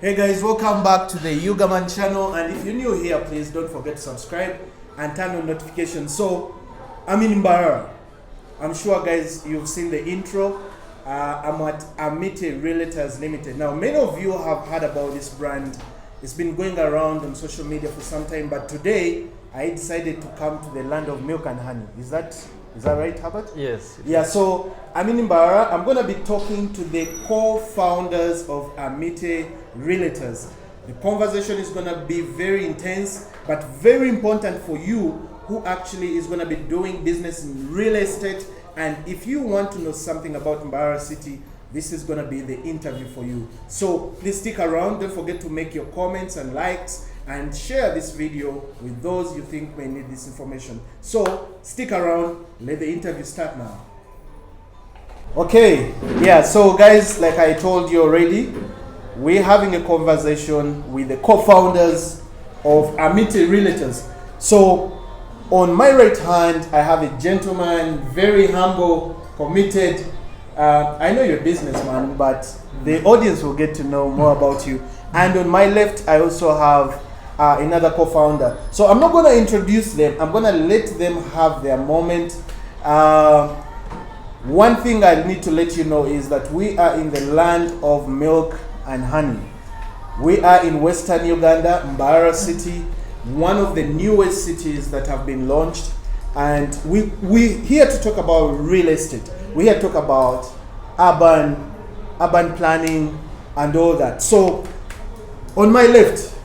Hey guys, welcome back to the Yugaman channel, and if you're new here, please don't forget to subscribe and turn on notifications. So, I'm in Mbarara. I'm sure guys, you've seen the intro. I'm at Amity Realtors Limited. Now, many of you have heard about this brand. It's been going around on social media for some time, but today I decided to come to the land of milk and honey. Is that right, Herbert? Yes. Yeah, so I'm in Mbarara. I'm going to be talking to the co-founders of Amity Realtors. The conversation is going to be very intense, but very important for you who actually is going to be doing business in real estate. And if you want to know something about Mbarara City, this is going to be the interview for you. So please stick around. Don't forget to make your comments and likes and share this video with those you think may need this information. So stick around. Let the interview start now. Okay, yeah, so guys, like I told you already, we're having a conversation with the co-founders of Amity Realtors. So on my right hand, I have a gentleman, very humble, committed. I know you're a businessman, but the audience will get to know more about you. And on my left, I also have another co-founder. So I'm not going to introduce them. I'm going to let them have their moment. One thing I need to let you know is that we are in the land of milk and honey. We are in Western Uganda, Mbarara City, one of the newest cities that have been launched. And we here to talk about real estate. We here to talk about urban planning and all that. So on my left,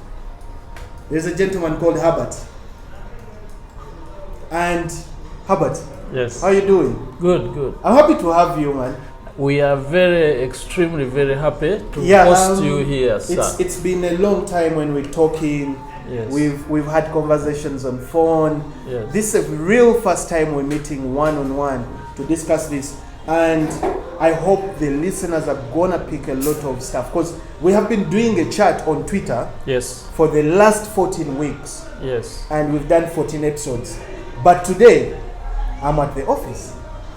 there's a gentleman called Herbert. And Herbert, Yes. how are you doing? Good. I'm happy to have you, man. We are extremely very happy to host you here, sir. It's been a long time when we're talking. Yes. We've had conversations on phone. Yes. This is a real first time we're meeting one-on-one to discuss this. And I hope the listeners are gonna pick a lot of stuff, because we have been doing a chat on Twitter Yes. for the last 14 weeks. Yes. And we've done 14 episodes. But today, I'm at the office.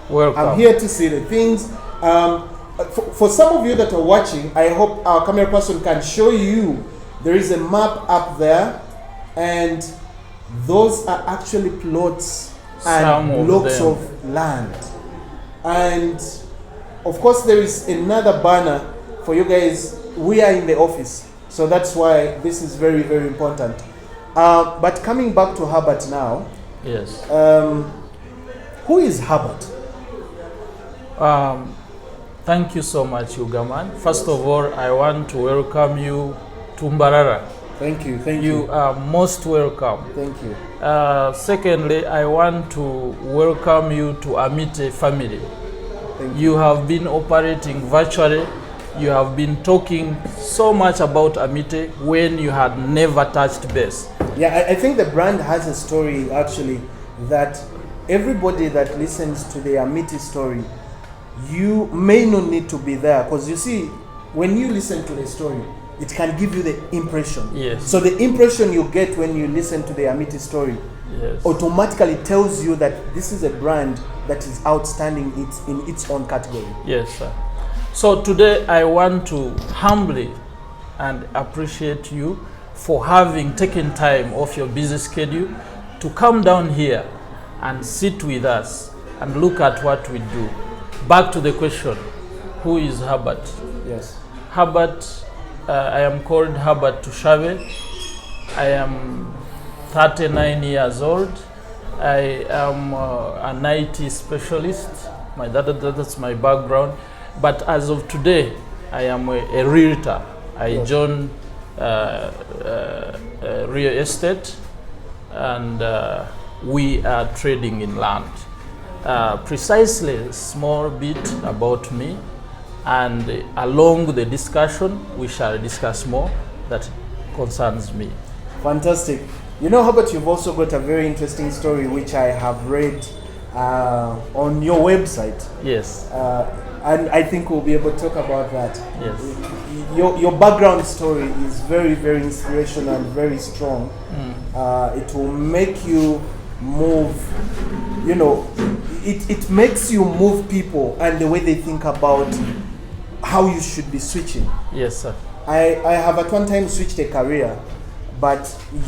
Welcome. I'm here to see the things. For some of you that are watching, I hope our camera person can show you. There is a map up there, and those are actually plots and blocks of land. And of course, there is another banner for you guys. We are in the office, so that's why this is very, very important. But coming back to Herbert now. Yes. Who is Herbert? Thank you so much, Yugaman. First of all, I want to welcome you to Mbarara. Thank you. You are most welcome. Thank you. Secondly, I want to welcome you to Amity family. Thank you. You have been operating virtually. You have been talking so much about Amity when you had never touched base. Yeah, I think the brand has a story actually that everybody that listens to the Amity story, you may not need to be there, because you see, when you listen to the story, it can give you the impression. Yes. So the impression you get when you listen to the Amity story, Yes. automatically tells you that this is a brand that is outstanding in its own category. Yes, sir. So today I want to humbly and appreciate you for having taken time off your busy schedule to come down here and sit with us and look at what we do. Back to the question, who is Herbert? Yes. Herbert, I am called Herbert Tushabe. I am 39 years old. I am an IT specialist. That's my background. But as of today, I am a realtor. I joined real estate, and we are trading in land. Precisely a small bit about me, and along the discussion we shall discuss more that concerns me. Fantastic. You know, Herbert, you've also got a very interesting story which I have read on your website. Yes. And I think we'll be able to talk about that. Yes. Your background story is very, very inspirational and very strong. It will make you move, you know, it makes you move people and the way they think about how you should be switching. Yes, sir. I have at one time switched a career, but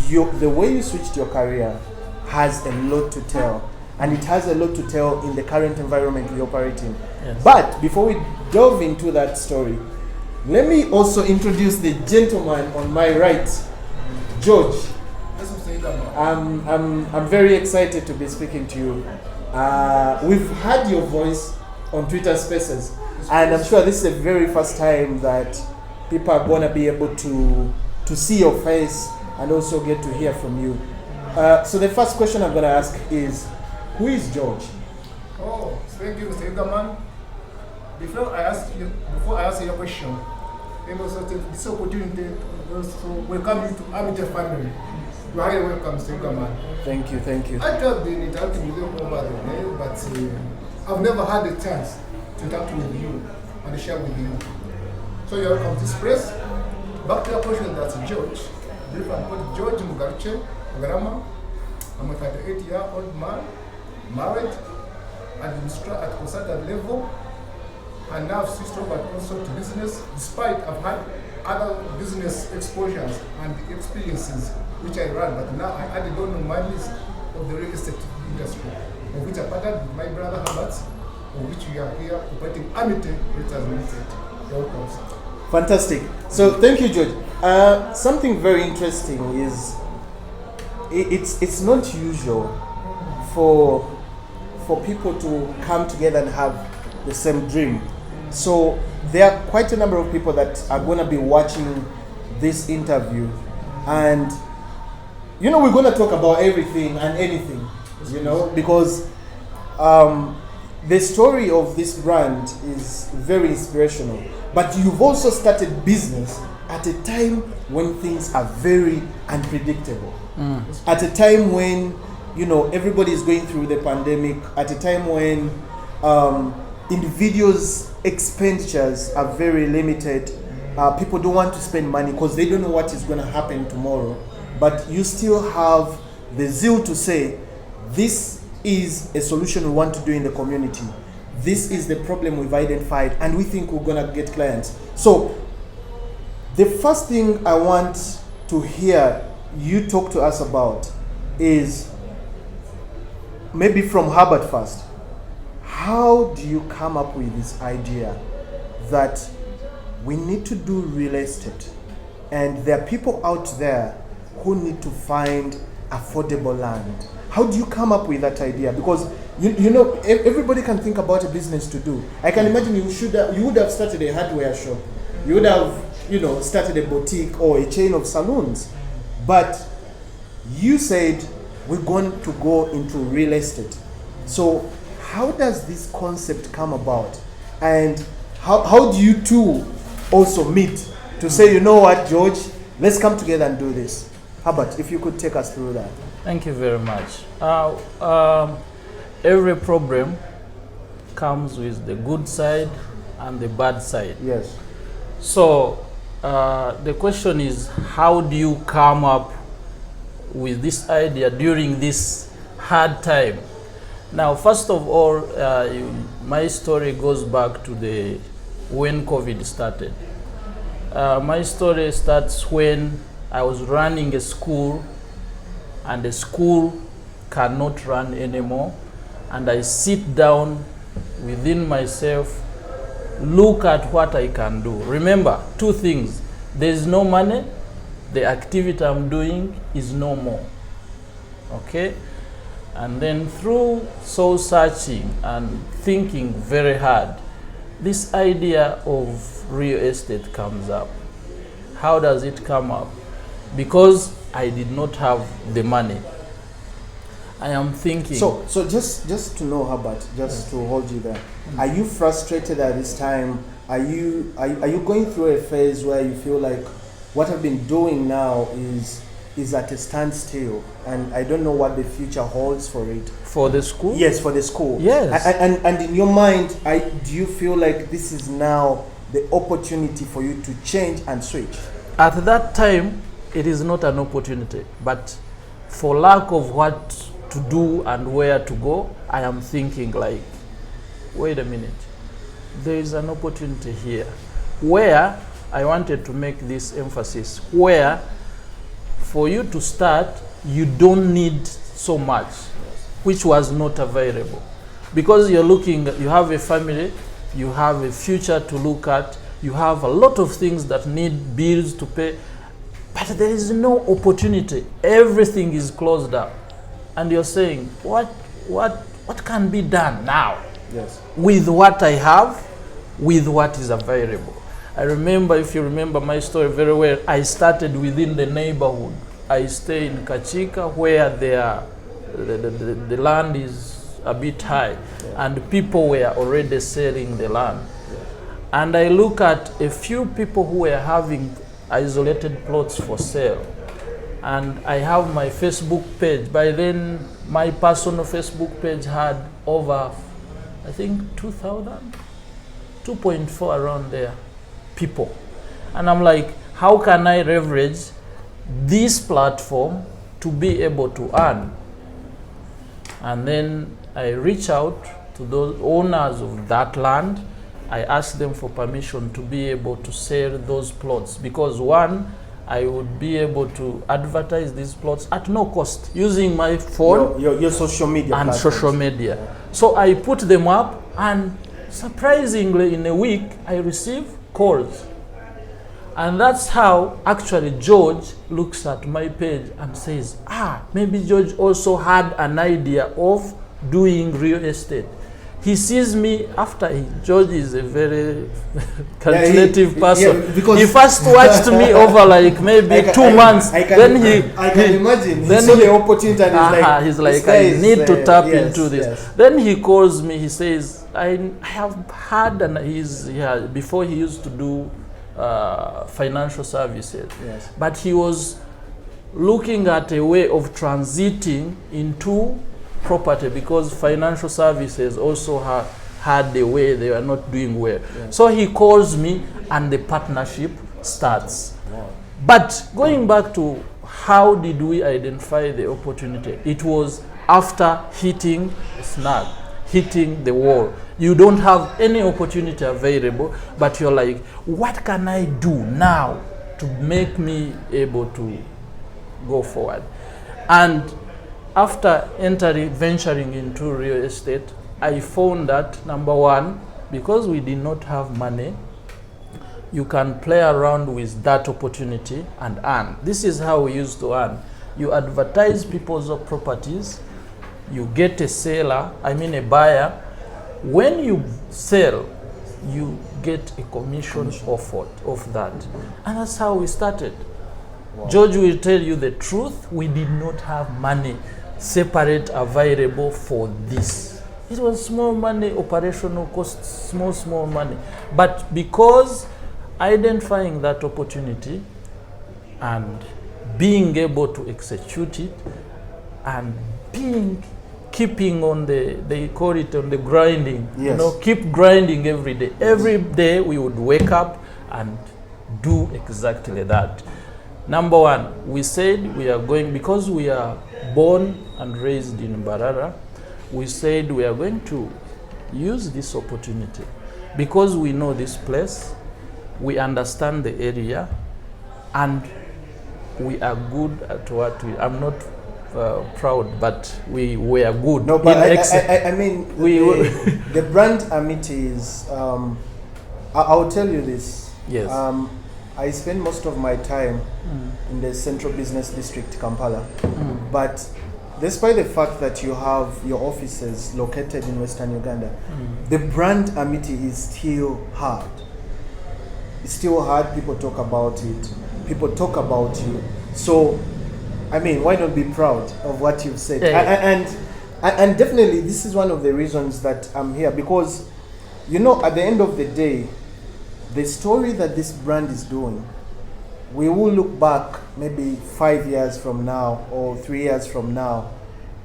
the way you switched your career has a lot to tell. And it has a lot to tell in the current environment we operate in. Yes. But before we delve into that story, let me also introduce the gentleman on my right, George. I'm very excited to be speaking to you. We've heard your voice on Twitter Spaces, and I'm sure this is the very first time that people are going to be able to see your face and also get to hear from you. So the first question I'm going to ask is, who is George? Oh, thank you, Mr. Yugaman. Before I answer your question, let me also take this opportunity to also welcome you to Amity family. You are highly welcome, Mr. Yugaman. Thank you. I have been interacting with you over the day, but I've never had the chance to interact with you and share with you. So you're welcome to this place. Back to your question, that's George. I'm called George Mugarukye, Mbarara. I'm a 38-year-old man, married, administrator at consultant level, and now switched over also to business, despite I've had other business exposures and experiences which I run, but now I added on the list of the real estate industry, of which I partnered with my brother Herbert, of which we are here operating Amity Realtors Limited. Welcome. Fantastic. So thank you, George. Something very interesting is it's not usual for people to come together and have the same dream. So there are quite a number of people that are going to be watching this interview, and we're going to talk about everything and anything, because the story of this brand is very inspirational. But you've also started business at a time when things are very unpredictable. At a time when everybody is going through the pandemic, at a time when individuals' expenditures are very limited. People don't want to spend money because they don't know what is going to happen tomorrow. But you still have the zeal to say, this is a solution we want to do in the community. This is the problem we've identified, and we think we're going to get clients. So the first thing I want to hear you talk to us about is, maybe from Herbert first. How do you come up with this idea that we need to do real estate, and there are people out there who need to find affordable land? How do you come up with that idea? Because everybody can think about a business to do. I can imagine you would have started a hardware shop. You would have started a boutique or a chain of salons. But you said we're going to go into real estate. So how does this concept come about? And how do you two also meet to say, you know what, George, let's come together and do this? Herbert, if you could take us through that. Thank you very much. Every problem comes with the good side and the bad side. Yes. So the question is, how do you come up with this idea during this hard time? Now, first of all, my story goes back to when COVID started. My story starts when I was running a school, and the school cannot run anymore, and I sit down within myself, look at what I can do. Remember, two things: there is no money, the activity I'm doing is no more. Okay? And then through soul searching and thinking very hard, this idea of real estate comes up. How does it come up? Because I did not have the money. I am thinking. So just to know, Herbert, just to hold you there, are you frustrated at this time? Are you going through a phase where you feel like what I've been doing now is at a standstill, and I don't know what the future holds for it? For the school? Yes, for the school. Yes. And in your mind, do you feel like this is now the opportunity for you to change and switch? At that time, it is not an opportunity, but for lack of what to do and where to go, I am thinking like, wait a minute, there is an opportunity here where I wanted to make this emphasis where for you to start, you don't need so much, which was not available. Because you're looking, you have a family, you have a future to look at, you have a lot of things that need bills to pay, but there is no opportunity. Everything is closed up. And you're saying, what can be done now? Yes. With what I have, with what is available. I remember, if you remember my story very well, I started within the neighborhood. I stay in Kachika where the land is a bit high, and people were already selling the land. And I look at a few people who were having isolated plots for sale. And I have my Facebook page. By then, my personal Facebook page had over, I think, 2,000, 2.4 around there, people. And I'm like, how can I leverage this platform to be able to earn? And then I reach out to those owners of that land. I ask them for permission to be able to sell those plots, because one, I would be able to advertise these plots at no cost using my phone, your social media and platforms. social media. So I put them up, and surprisingly, in a week, I receive calls. And that's how actually George looks at my page and says, maybe George also had an idea of doing real estate. He sees me after George is a very calculative person. Because he first watched me over like maybe 2 months. I can imagine. He saw the opportunity and he's like, I need to tap into this. Yes. Then he calls me. He says, I have had, and before he used to do financial services, but he was looking at a way of transiting into property, because financial services also had the way they were not doing well. So he calls me and the partnership starts. But going back to how did we identify the opportunity, it was after hitting a snag, hitting the wall. You don't have any opportunity available, but you're like, what can I do now to make me able to go forward? And after venturing into real estate, I found that, number one, because we did not have money, you can play around with that opportunity and earn. This is how we used to earn. You advertise people's properties, you get a buyer. When you sell, you get a commission of that. And that's how we started. Wow. George will tell you the truth, we did not have money separate available for this. It was small money, operational costs, small money. But because identifying that opportunity and being able to execute it and keeping on they call it on the grinding, keep grinding every day. Every day we would wake up and do exactly that. Number one, we said we are going, because we are born and raised in Mbarara, we said we are going to use this opportunity because we know this place, we understand the area, and we are good at what we, I'm not proud, but we were good. No, but I mean, the brand Amity is, I'll tell you this. Yes. I spend most of my time in the Central Business District, Kampala. But despite the fact that you have your offices located in Western Uganda, the brand Amity is still hard. It's still hard. People talk about it. People talk about you. So, I mean, why not be proud of what you've said? And definitely, this is one of the reasons that I'm here, because, you know, at the end of the day, the story that this brand is doing, we will look back maybe 5 years from now or 3 years from now,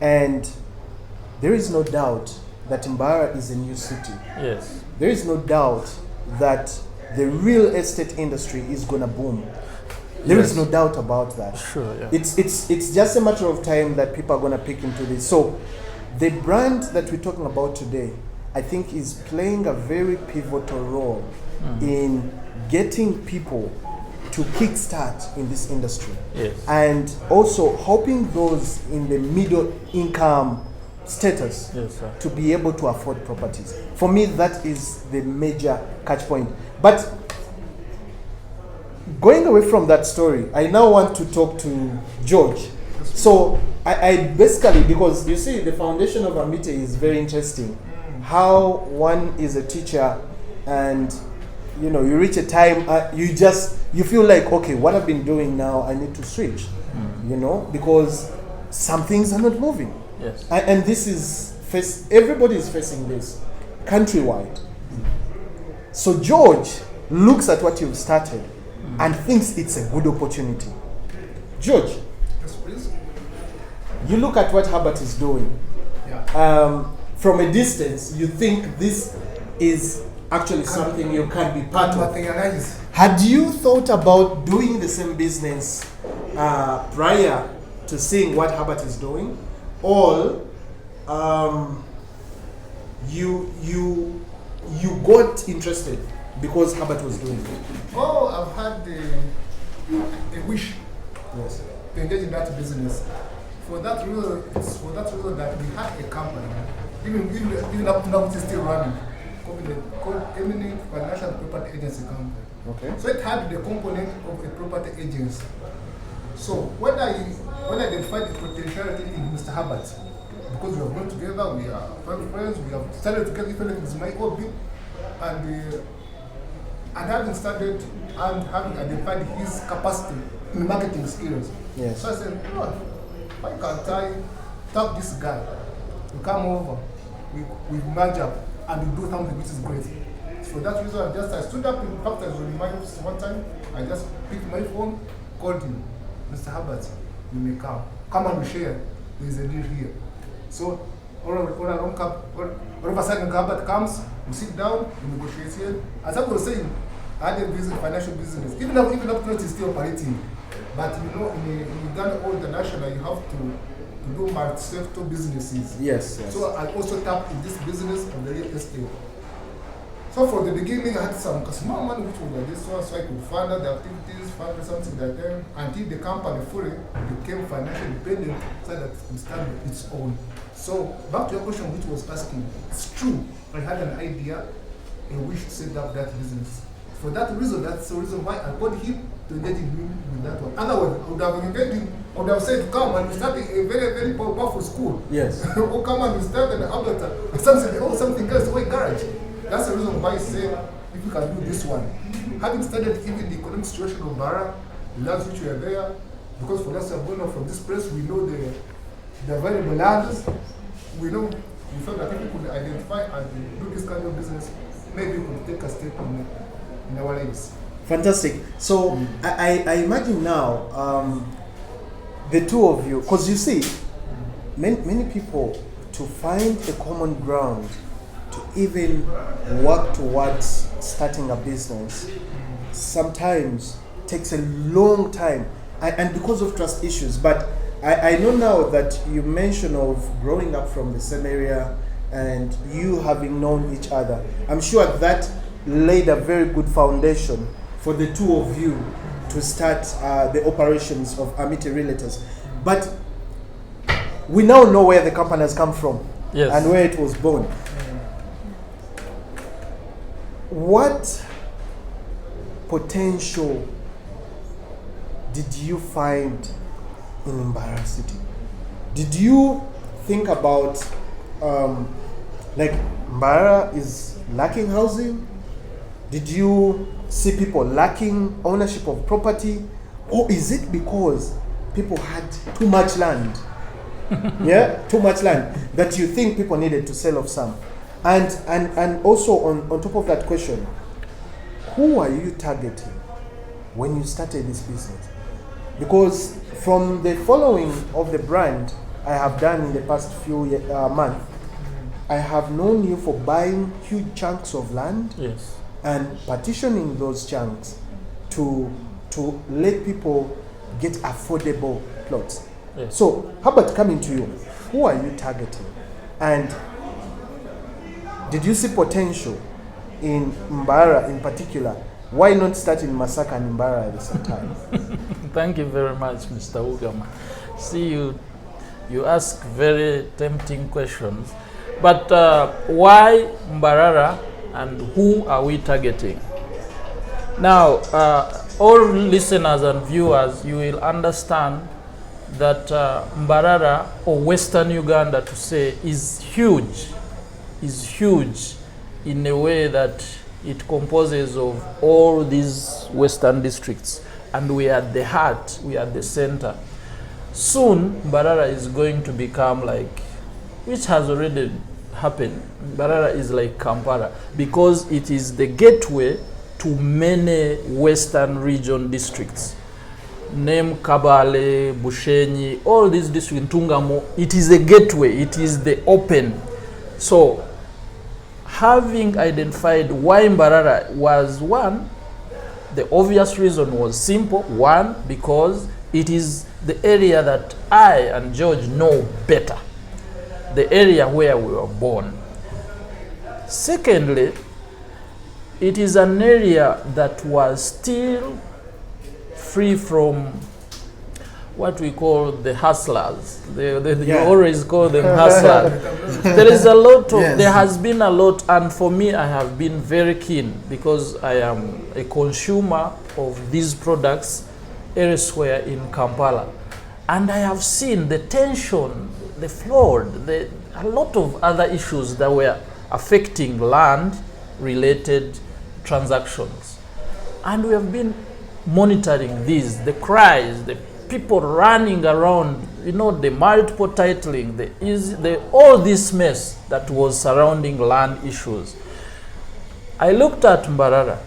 and there is no doubt that Mbarara is a new city. Yes. There is no doubt that the real estate industry is gonna boom. There is no doubt about that. Sure, yeah. It's just a matter of time that people are gonna pick into this. So the brand that we're talking about today, I think, is playing a very pivotal role in getting people to kickstart in this industry. Yes. And also helping those in the middle income status Yes, sir. to be able to afford properties. For me, that is the major catch point. But going away from that story, I now want to talk to George. So I basically, because you see, the foundation of Amity is very interesting. How one is a teacher, and you know, you reach a time, you feel like, okay, what I've been doing now, I need to switch. You know, because some things are not moving. Yes. And this is everybody is facing this countrywide. So George looks at what you've started and thinks it's a good opportunity. George, Yes, please. you look at what Herbert is doing. Yeah. From a distance, you think this is actually something you can be part of. Materialize. Had you thought about doing the same business prior to seeing what Herbert is doing, or you got interested because Herbert was doing it? Oh, I've had a wish Yes. to engage in that business. For that reason, it's for that reason that we had a company, even up to now, it's still running, called Amity Financial Property Agency Company. Okay. So it had the component of a property agency. So when I identified the potentiality in Mr. Herbert, because we have grown together, we are friends, we have started together, even if it's my hobby, and having started and having identified his capacity in marketing skills. Yes. So I said, oh, why can't I tap this guy to come over, we merge up and we do something which is great. For that reason, I stood up. In fact, I was in my office one time. I just picked my phone, called him, Mr. Herbert, you may come. Come and we share. There is a deal here. So, all of a sudden, Herbert comes, we sit down, we negotiate here. As I was saying, I had a business, financial business. Even up to it's still operating. But you know, in Uganda or international, you have to do multi-sector businesses. Yes, yes. So I also tapped in this business of the real estate. So for the beginning, I had some small money which was like this one, so I could fund the activities, fund something like that, until the company fully became financially independent, so that it could stand on its own. So back to your question, which was asking, it's true. I had an idea, a wish to set up that business. For that reason, that's the reason why I called him to engage in with that one. Otherwise, I would have engaged him. I would have said, come and we start a very, very powerful school. Yes. Or come and we start an outlet, something else, or a garage. That's the reason why I say, if you can do this one. Having studied even the economic situation of Mbarara, the lands which were there, because for us, going on from this place, we know the available lands. We know, we felt that people could identify and do this kind of business, maybe we could take a step in our lives. Fantastic. So I imagine now the two of you, because you see, many people, to find a common ground to even work towards starting a business sometimes takes a long time, and because of trust issues. But I know now that you mentioned of growing up from the same area and you having known each other, I'm sure that laid a very good foundation for the two of you to start the operations of Amity Realtors. But we now know where the company has come from. Yes. And where it was born. What potential did you find in Mbarara City? Did you think about, like, Mbarara is lacking housing? Did you see people lacking ownership of property? Or is it because people had too much land? Yeah, too much land that you think people needed to sell off some? And also on top of that question, who are you targeting when you started this business? Because from the following of the brand I have done in the past few months, I have known you for buying huge chunks of land. Yes. And partitioning those chunks to let people get affordable plots. Yes. So, Herbert, coming to you, who are you targeting? And did you see potential in Mbarara in particular, why not start in Masaka and Mbarara at the same time? Thank you very much, Mr. Ugama. See, you ask very tempting questions. But why Mbarara and who are we targeting? Now, all listeners and viewers, you will understand that Mbarara, or Western Uganda to say, is huge in a way that it composes of all these western districts, and we are at the heart, we are at the center. Soon, Mbarara is going to become like, which has already happened, Mbarara is like Kampala, because it is the gateway to many western region districts. Name Kabale, Bushenyi, all these districts, Ntungamo, it is a gateway, it is the open. So, having identified why Mbarara was one, the obvious reason was simple. One, because it is the area that I and George know better, the area where we were born. Secondly, it is an area that was still free from what we call the hustlers. You always call them hustlers. There is a lot of, there has been a lot, and for me, I have been very keen because I am a consumer of these products elsewhere in Kampala. And I have seen the tension, the flood, a lot of other issues that were affecting land-related transactions. And we have been monitoring these, the cries, the people running around, you know, the multiple titling, all this mess that was surrounding land issues. I looked at Mbarara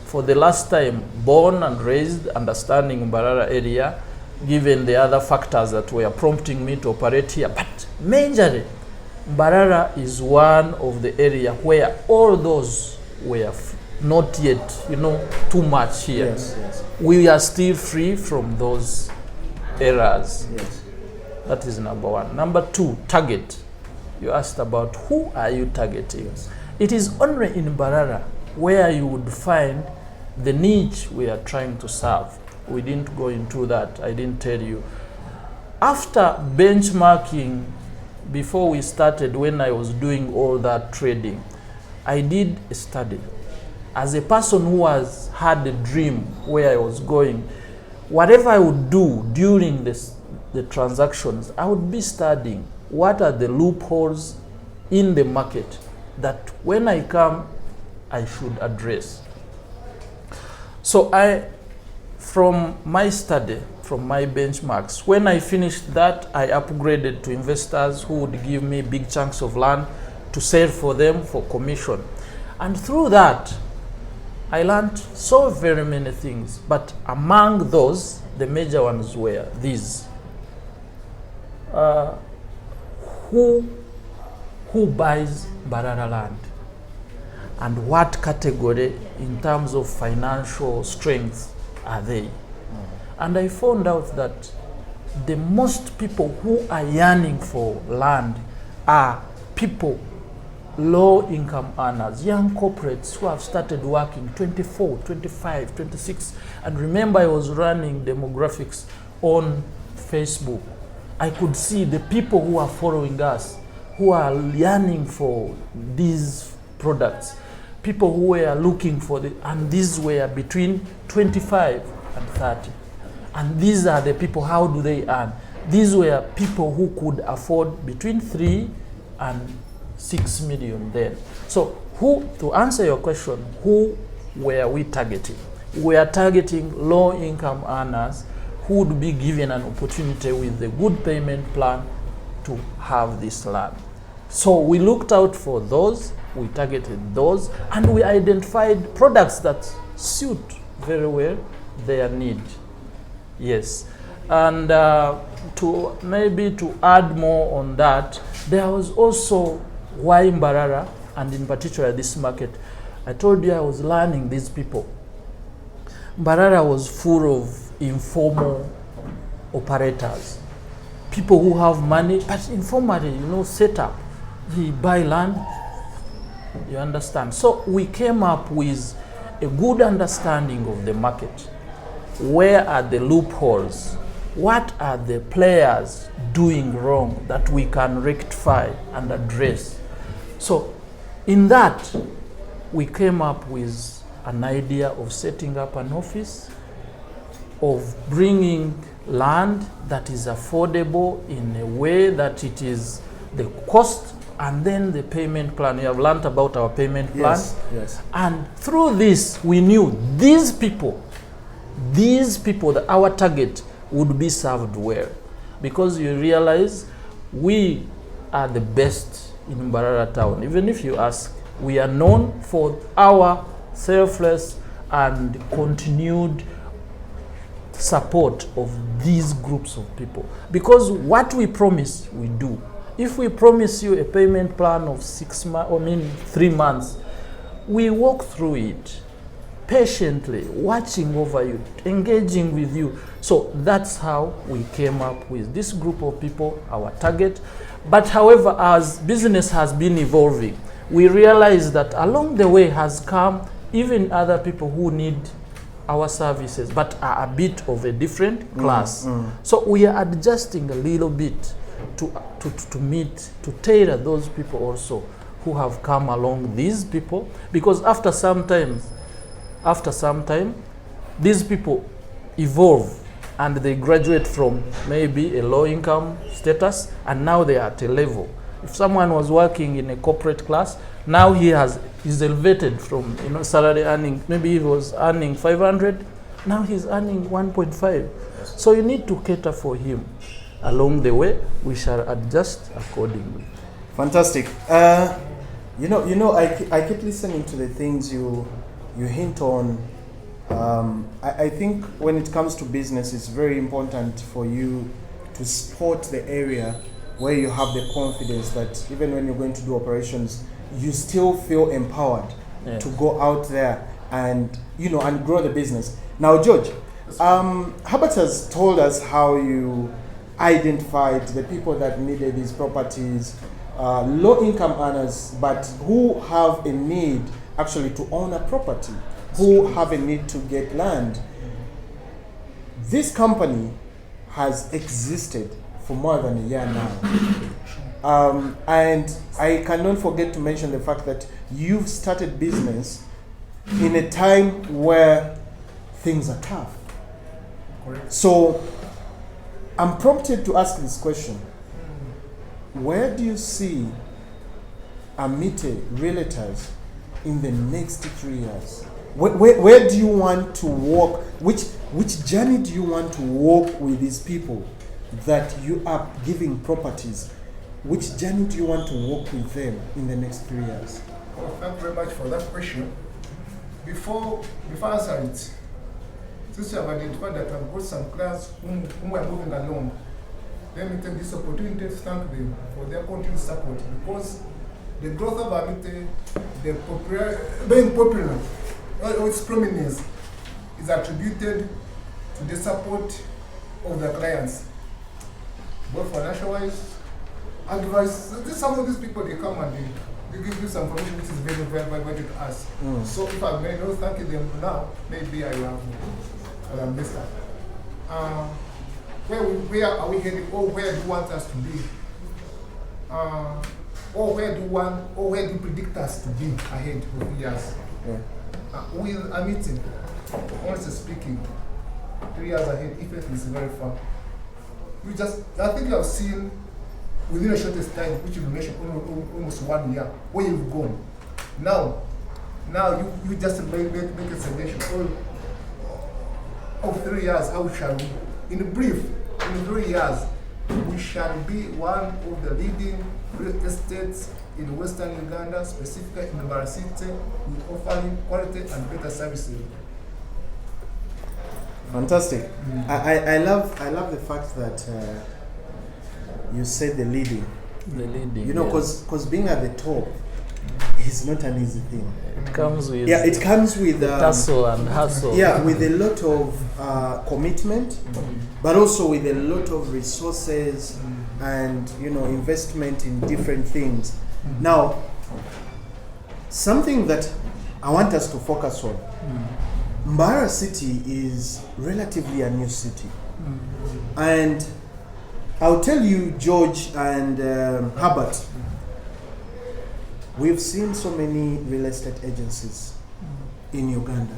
for the last time, born and raised, understanding Mbarara area, given the other factors that were prompting me to operate here. But majorly, Mbarara is one of the area where all those were not yet, you know, too much here. Yes, yes. We are still free from those errors. Yes. That is number one. Number two, target. You asked about who are you targeting. Yes. It is only in Mbarara where you would find the niche we are trying to serve. We didn't go into that. I didn't tell you. After benchmarking, before we started, when I was doing all that trading, I did a study. As a person who has had a dream where I was going, whatever I would do during the transactions, I would be studying what are the loopholes in the market that when I come, I should address. So from my study, from my benchmarks, when I finished that, I upgraded to investors who would give me big chunks of land to sell for them for commission. And through that, I learned so very many things, but among those, the major ones were these. Who buys Mbarara land? And what category in terms of financial strength are they? And I found out that the most people who are yearning for land are people, low-income earners, young corporates who have started working 24, 25, 26. And remember, I was running demographics on Facebook. I could see the people who are following us, who are yearning for these products, people who were looking for and these were between 25 and 30. And these are the people, how do they earn? These were people who could afford between 3 and 6 million then. So to answer your question, who were we targeting? We are targeting low-income earners who would be given an opportunity with a good payment plan to have this land. So we looked out for those, we targeted those, and we identified products that suit very well their need. Yes. And to add more on that, there was also why Mbarara, and in particular this market. I told you I was learning these people. Mbarara was full of informal operators, people who have money, but informally, set up. They buy land, You understand? So we came up with a good understanding of the market. Where are the loopholes? What are the players doing wrong that we can rectify and address? So in that, we came up with an idea of setting up an office, of bringing land that is affordable in a way that it is the cost and then the payment plan. You have learned about our payment plan. Yes. And through this, we knew these people, that our target would be served well. Because you realize we are the best in Mbarara town. Even if you ask, we are known for our selfless and continued support of these groups of people. Because what we promise, we do. If we promise you a payment plan of 3 months, we walk through it patiently, watching over you, engaging with you. So that's how we came up with this group of people, our target. But however, as business has been evolving, we realize that along the way has come even other people who need our services, but are a bit of a different class. So we are adjusting a little bit to meet, to tailor those people also who have come along these people, because after some time, these people evolve and they graduate from maybe a low income status and now they are at a level. If someone was working in a corporate class, now he's elevated from salary earning, maybe he was earning 500, now he's earning 1.5. So you need to cater for him. Along the way, we shall adjust accordingly. Fantastic. I keep listening to the things you hint on. I think when it comes to business, it's very important for you to spot the area where you have the confidence that even when you're going to do operations, you still feel empowered to go out there and grow the business. Now, George, Herbert has told us how you identified the people that needed these properties, low-income earners, but who have a need actually to own a property, who have a need to get land. This company has existed for more than a year now. And I cannot forget to mention the fact that you've started business in a time where things are tough. Correct. So I'm prompted to ask this question. Where do you see Amity Realtors in the next 3 years? Where do you want to walk? Which journey do you want to walk with these people that you are giving properties? Which journey do you want to walk with them in the next 3 years? Well, thank you very much for that question. Before I answer it, since you have identified that I've got some clients whom are moving along, let me take this opportunity to thank them for their continued support, because the growth of Amity, being popular, or its prominence, is attributed to the support of the clients, both financial-wise, advice. Some of these people, they come and they give you some information which is very, very vital to us. So if I may not thank them now, maybe I have missed that. Where are we heading, or where do you want us to be? Or where do you predict us to be ahead of years? With Amity, honestly speaking, 3 years ahead, effect is very far. I think you have seen within a shortest time, which you mentioned almost 1 year, where you've gone. Now you just make a suggestion. Of 3 years, how shall we? In brief, in 3 years, we shall be one of the leading real estates in Western Uganda, specifically in Mbarara City, with offering quality and better services. Fantastic. I love the fact that you said the leading. The leading. Because being at the top is not an easy thing. It comes with it comes with tussle and hustle. Yeah, with a lot of commitment, but also with a lot of resources and investment in different things. Now, something that I want us to focus on. Mbarara city is relatively a new city. And I'll tell you, George and Herbert, we've seen so many real estate agencies in Uganda,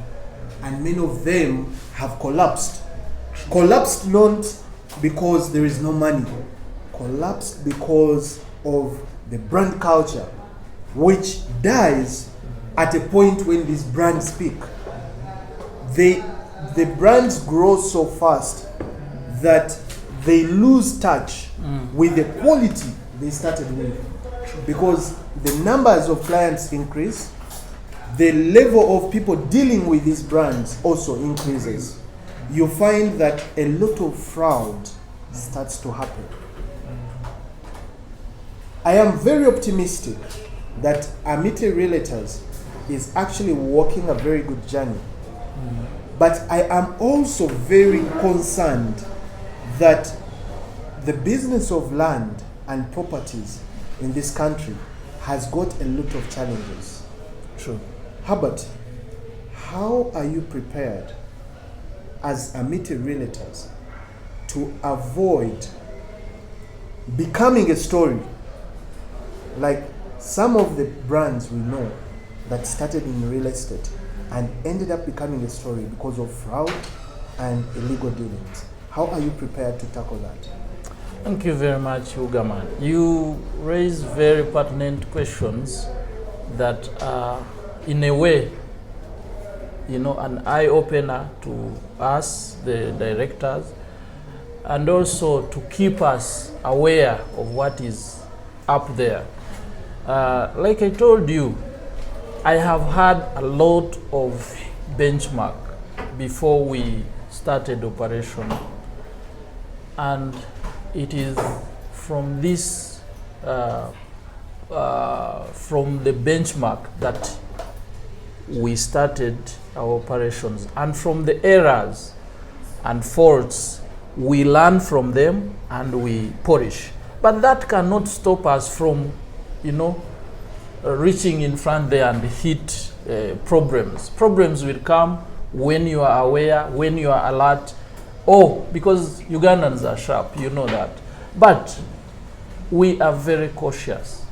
and many of them have collapsed. Collapsed not because there is no money, collapsed because of the brand culture, which dies at a point when these brands speak. The brands grow so fast that they lose touch with the quality they started with, because the numbers of clients increase, the level of people dealing with these brands also increases. You find that a lot of fraud starts to happen. I am very optimistic that Amity Realtors is actually walking a very good journey. But I am also very concerned that the business of land and properties in this country has got a lot of challenges. True. Herbert, how are you prepared as Amity Realtors to avoid becoming a story like some of the brands we know that started in real estate and ended up becoming a story because of fraud and illegal dealings? How are you prepared to tackle that? Thank you very much, Ugaman. You raise very pertinent questions that are, in a way, an eye-opener to us, the directors, and also to keep us aware of what is up there. Like I told you, I have had a lot of benchmark before we started operation, and it is from this, from the benchmark that we started our operations, and from the errors and faults we learn from them and we polish. But that cannot stop us from, reaching in front there and hit problems. Problems will come when you are aware, when you are alert. Because Ugandans are sharp, you know that. But we are very cautious.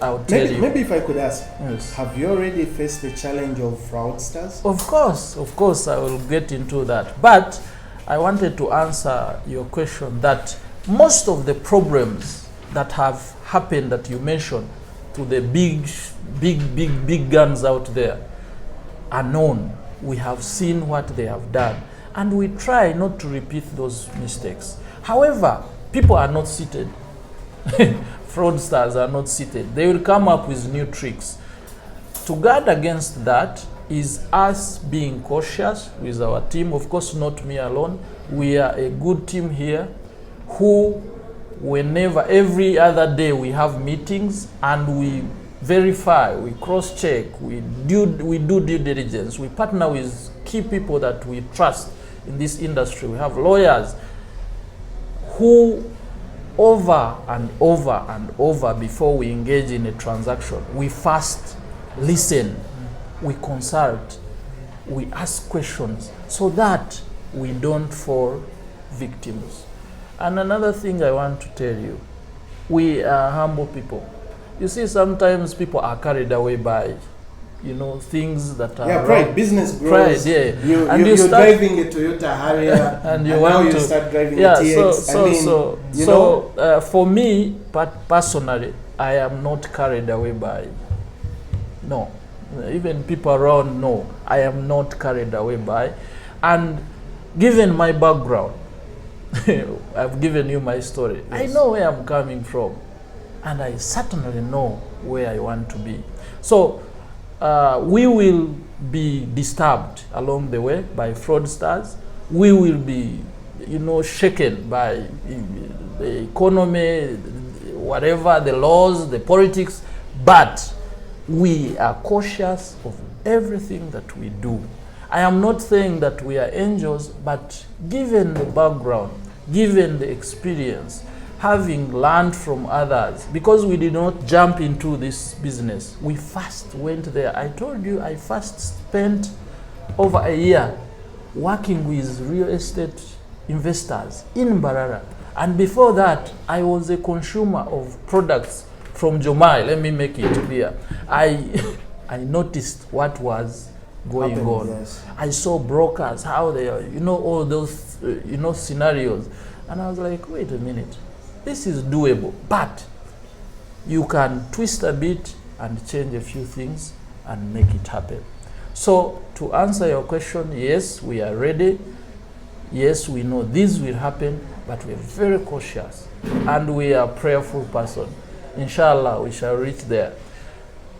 I'll tell you. Maybe if I could ask, Yes. have you already faced the challenge of fraudsters? Of course, I will get into that. But I wanted to answer your question that most of the problems that have happened that you mentioned to the big guns out there are known. We have seen what they have done, and we try not to repeat those mistakes. However, people are not seated. Fraudsters are not seated. They will come up with new tricks. To guard against that is us being cautious with our team. Of course, not me alone. We are a good team here who, every other day we have meetings and we verify, we cross-check, we do due diligence. We partner with key people that we trust in this industry. We have lawyers who over and over before we engage in a transaction, we first listen, we consult, we ask questions so that we don't fall victims. And another thing I want to tell you, we are humble people. You see, sometimes people are carried away by, things that are pride. wrong. Business grows. Pride, yeah. You're driving a Toyota Harrier, and now you start driving a TX. For me, personally, I am not carried away by. No, even people around know I am not carried away by, and given my background, I've given you my story. Yes. I know where I'm coming from, and I certainly know where I want to be. So we will be disturbed along the way by fraudsters. We will be, shaken by the economy, whatever, the laws, the politics, but we are cautious of everything that we do. I am not saying that we are angels, but given the background, given the experience, having learned from others, because we did not jump into this business, we first went there. I told you I first spent over a year working with real estate investors in Mbarara. And before that, I was a consumer of products from Jomai. Let me make it clear. I noticed what was going on. Yes. I saw brokers, how they are, all those, scenarios. And I was like, wait a minute, this is doable. But you can twist a bit and change a few things and make it happen. So to answer your question, yes, we are ready. Yes, we know this will happen, but we're very cautious and we are a prayerful person. Inshallah, we shall reach there.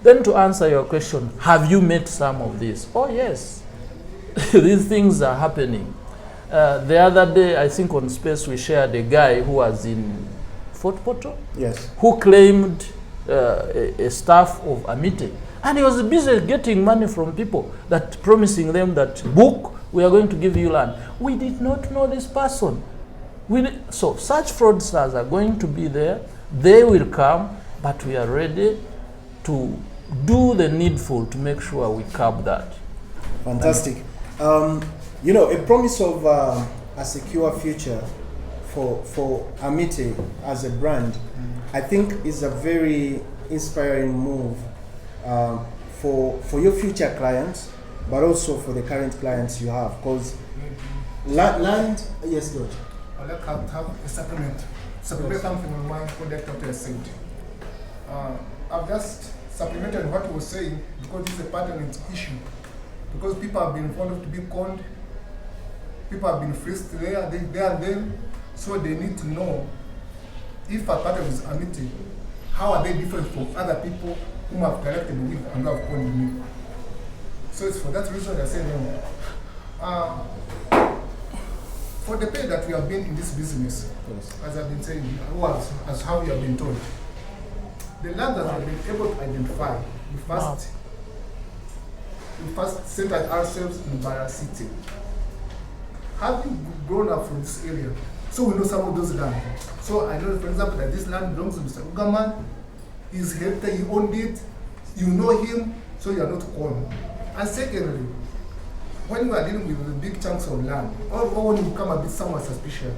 Then to answer your question, have you met some of these? Oh yes, these things are happening. The other day, I think on Space, we shared a guy who was in Fort Portal, Yes. who claimed a staff of Amity. And he was busy getting money from people, that promising them that, book, we are going to give you land. We did not know this person. So such fraudsters are going to be there. They will come, but we are ready to do the needful to make sure we curb that. Fantastic. A promise of a secure future for Amity as a brand, I think is a very inspiring move for your future clients, but also for the current clients you have. Because land, yes, George. I'd like to have a supplement. Supplement something on my product that I said. I've just supplemented what you were saying because it's a pattern issue. Because people have been found to be conned, people have been frisked there and then, so they need to know if a pattern is Amity, how are they different from other people whom I've connected with and who have conned me. So it's for that reason I say no. For the period that we have been in this business, Yes. as I've been saying, as how we have been told, the land that we have been able to identify, we first centered ourselves in Mbarara City. Having grown up from this area, so we know some of those land. So I know, for example, that this land belongs to Mr. Ugaman. He's Herbert, he owned it. You know him, so you are not conned. And secondly, when we are dealing with the big chunks of land, or when you become a bit somewhat suspicious,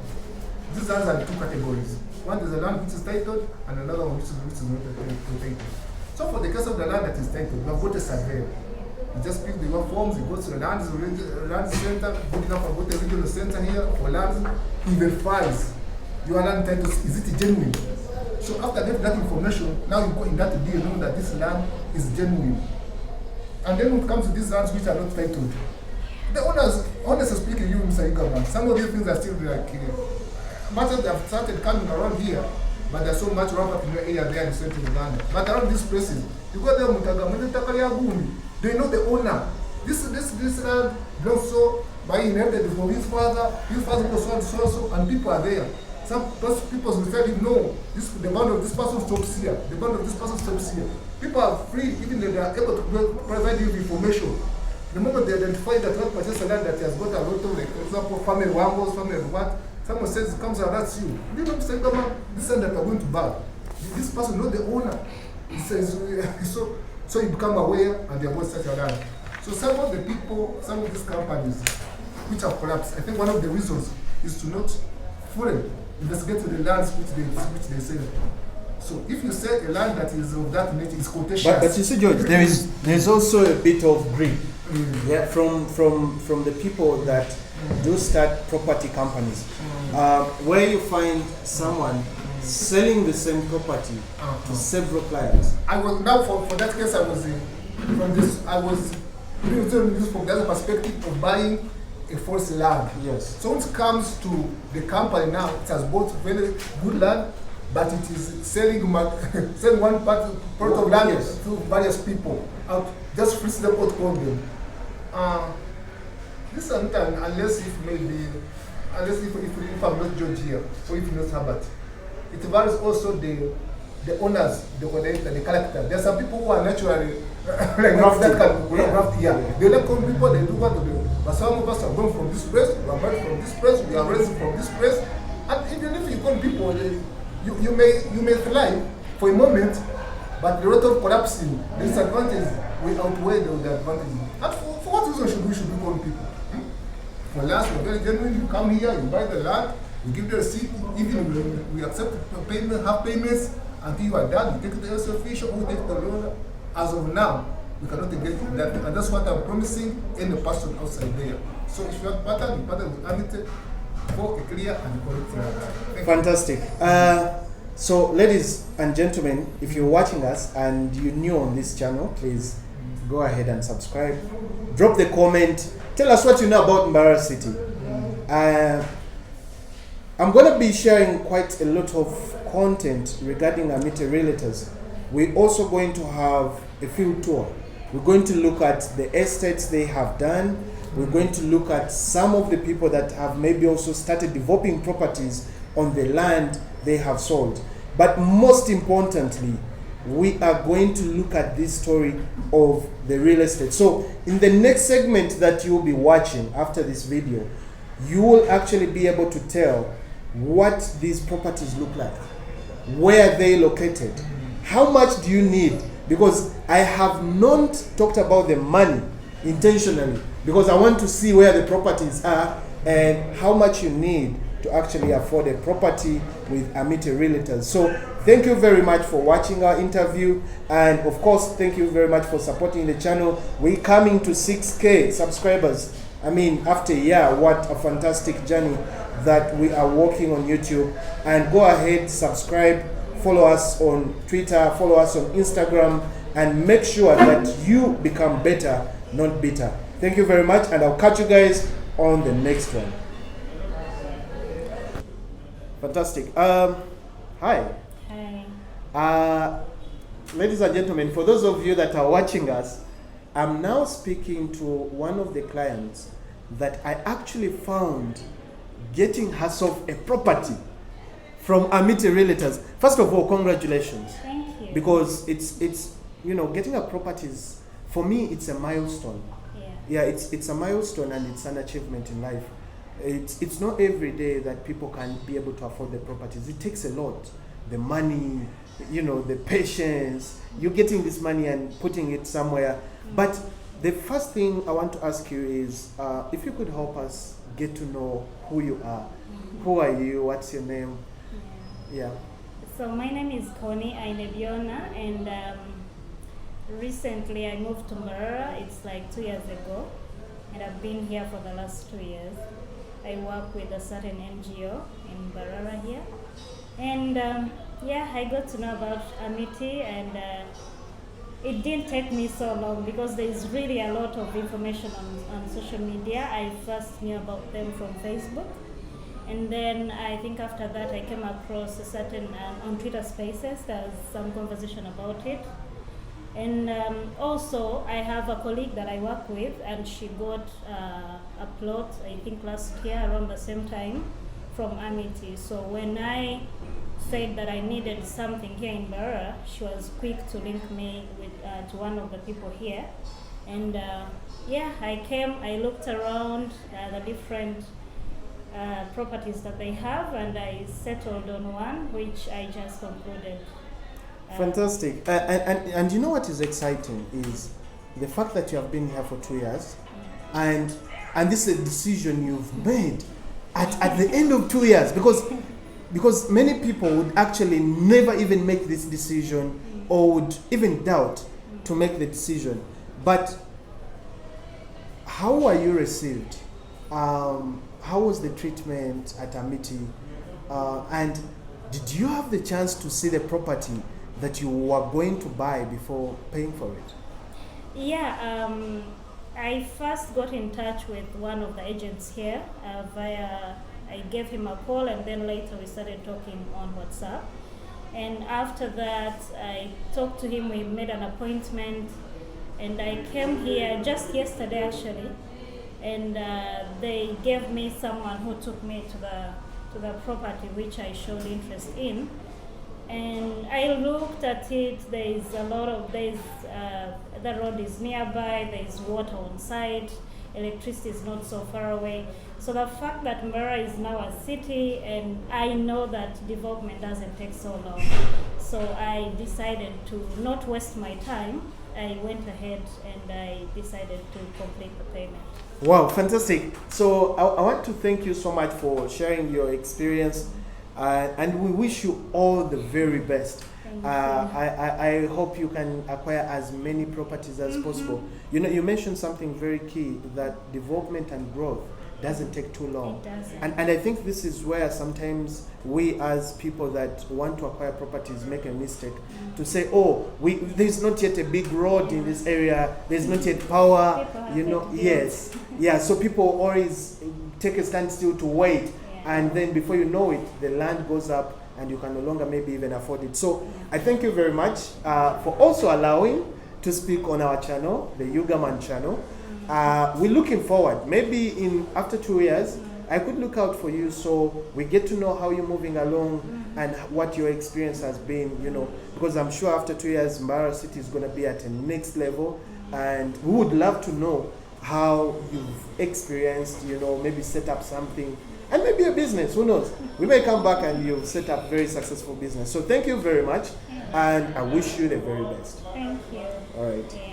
these lands are in two categories. One is the land which is titled, and another one which is not titled. So for the case of the land that is titled, we have got a surveyor. You just pick the forms, you go to the land center, good enough about the regional center here for land, he verifies your land title, is it genuine? So after getting that information, now you go in that deal, know that this land is genuine. And then when it comes to these lands which are not titled, the owners, honestly speaking, you, Mr. Ugaman, some of these things are still like, much as they have started coming around here, but there's so much ramp up in your area there in Central Uganda. But around these places, you go there, they know the owner. This land belongs so, by inherited from his father was so, and people are there. Some people will tell him, no, the bond of this person stops here, the bond of this person stops here. People are free, even though they are able to provide you information. The moment they identify that one particular land that has got a lot of, like, for example, family wangles, family what, someone says it comes and that's you. You know, Mr. Government, this land that we're going to buy. This person knows the owner. He says, so you become aware and they are going to such a land. So some of the people, some of these companies which have collapsed, I think one of the reasons is to not fully investigate the lands which they sell. So if you say a land that is of that nature is contentious. But you see, George, there's also a bit of greed, from the people that do start property companies, where you find someone selling the same property to several clients. I was now for that case. I was doing this from the other perspective of buying a false land. Yes. So when it comes to the company now, it has bought very good land, but it is selling selling one part of land to various people. Just freeze them out, call them. This sometimes, unless if I'm not George here, or if not Herbert, it varies also the owners, the coordinator, the character. There are some people who are naturally like that kind of They like people, they do what to do. But some of us are going from this place, we are married from this place, we are raised from this place. And even if you call people, you may thrive for a moment, but the rate of collapsing, the disadvantages will outweigh the advantages. And for what reason should we call people? For last, we're very genuine. You come here, you buy the land, you give the receipt, even we accept payment, half payments until you are done. You take it to your official, or take the loan. As of now, we cannot engage in that, and that's what I'm promising in the person outside there. So if you have pattern, you pattern with Amity for a clear and correct. Fantastic. So, ladies and gentlemen, if you're watching us and you're new on this channel, please go ahead and subscribe. Drop the comment. Tell us what you know about Mbarara City. I'm going to be sharing quite a lot of content regarding Amity Realtors. We're also going to have a field tour. We're going to look at the estates they have done. We're going to look at some of the people that have maybe also started developing properties on the land they have sold. But most importantly, we are going to look at this story of the real estate. So in the next segment that you'll be watching after this video, you will actually be able to tell what these properties look like, where they located, how much do you need, because I have not talked about the money intentionally, because I want to see where the properties are and how much you need to actually afford a property with Amity Realtors. So thank you very much for watching our interview, and of course thank you very much for supporting the channel. We're coming to 6K subscribers. I mean, after a year, what a fantastic journey that we are working on YouTube. And go ahead, subscribe, follow us on Twitter, follow us on Instagram, and make sure that you become better, not bitter. Thank you very much, and I'll catch you guys on the next one. Fantastic. Hi. Hi. Ladies and gentlemen, for those of you that are watching us, I'm now speaking to one of the clients that I actually found getting herself a property from Amity Realtors. First of all, congratulations. Thank you. Because it's you know, getting a property is, for me, it's a milestone. Yeah, it's a milestone, and it's an achievement in life. It's not every day that people can be able to afford the properties. It takes a lot. The money, you know, the patience, you're getting this money and putting it somewhere. But the first thing I want to ask you is, if you could help us get to know who you are. Who are you? What's your name? Yeah. So my name is Connie Ainebiona, and recently I moved to Mbarara. It's like 2 years ago, and I've been here for the last 2 years. I work with a certain NGO in Mbarara here, and yeah, I got to know about Amity, and it didn't take me so long because there's really a lot of information on social media. I first knew about them from Facebook, and then I think after that I came across a certain on Twitter Spaces. There's some conversation about it. And also, I have a colleague that I work with, and she got a plot, I think last year around the same time, from Amity. So when I said that I needed something here in Mbarara, she was quick to link me with to one of the people here. And yeah, I came, I looked around the different properties that they have, and I settled on one, which I just concluded. Fantastic. And you know what is exciting is the fact that you have been here for 2 years, and this is a decision you've made at the end of 2 years, because many people would actually never even make this decision, or would even doubt to make the decision. But how were you received? How was the treatment at Amity? And did you have the chance to see the property that you were going to buy before paying for it? Yeah, I first got in touch with one of the agents here I gave him a call, and then later we started talking on WhatsApp. And after that, I talked to him, we made an appointment, and I came here just yesterday actually, and they gave me someone who took me to the property which I showed interest in. And I looked at it. The road is nearby, there is water on site, electricity is not so far away. So the fact that Mbarara is now a city, and I know that development doesn't take so long, so I decided to not waste my time. I went ahead and I decided to complete the payment. Wow, fantastic. So I want to thank you so much for sharing your experience, and we wish you all the very best. Thank you. I hope you can acquire as many properties as possible. You know, you mentioned something very key, that development and growth doesn't take too long. It doesn't. And I think this is where sometimes we as people that want to acquire properties make a mistake to say, oh, there's not yet a big road in this area, there's not yet power, People have you know, it built. yes. Yeah, so people always take a standstill to wait, Yeah. and then before you know it, the land goes up and you can no longer maybe even afford it. So I thank you very much for also allowing to speak on our channel, the Yugaman channel. We're looking forward. Maybe in after 2 years, I could look out for you so we get to know how you're moving along and what your experience has been, you know, because I'm sure after 2 years, Mbarara City is going to be at a next level, and we would love to know how you've experienced, you know, maybe set up something, and maybe a business, who knows? We may come back and you've set up very successful business. So thank you very much, and I wish you the very best. Thank you. All right. Yeah.